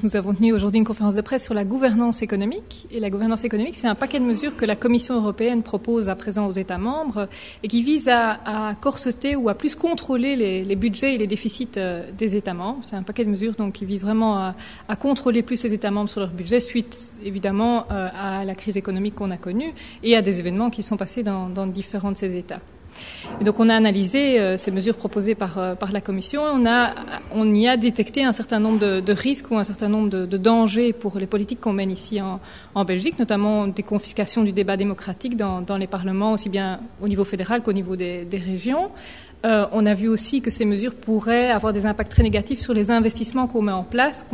Nous avons tenu aujourd'hui une conférence de presse sur la gouvernance économique. Et la gouvernance économique, c'est un paquet de mesures que la Commission européenne propose à présent aux États membres et qui vise à corseter ou à plus contrôler les budgets et les déficits des États membres. C'est un paquet de mesures donc, qui vise vraiment à contrôler plus les États membres sur leur budget suite évidemment à la crise économique qu'on a connue et à des événements qui sont passés dans différents de ces États. Et donc on a analysé ces mesures proposées par la Commission. On y a détecté un certain nombre de risques ou un certain nombre de dangers pour les politiques qu'on mène ici en Belgique, notamment des confiscations du débat démocratique dans les parlements, aussi bien au niveau fédéral qu'au niveau des régions. On a vu aussi que ces mesures pourraient avoir des impacts très négatifs sur les investissements qu'on met en place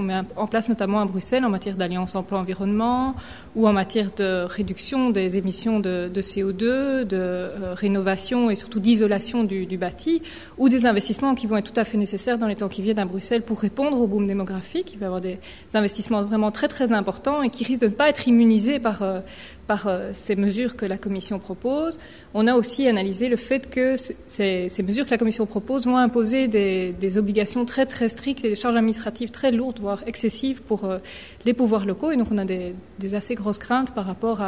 notamment à Bruxelles en matière d'alliance emploi-environnement ou en matière de réduction des émissions de CO2, de rénovation et surtout d'isolation du bâti, ou des investissements qui vont être tout à fait nécessaires dans les temps qui viennent à Bruxelles pour répondre au boom démographique. Il va y avoir des investissements vraiment très très importants et qui risquent de ne pas être immunisés par ces mesures que la Commission propose. On a aussi analysé le fait que ces mesures que la Commission propose vont imposer des obligations très très strictes et des charges administratives très lourdes, voire excessives pour les pouvoirs locaux. Et donc on a des assez grosses craintes par rapport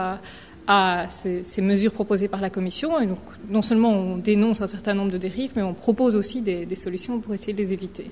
à ces mesures proposées par la Commission. Et donc non seulement on dénonce un certain nombre de dérives, mais on propose aussi des solutions pour essayer de les éviter.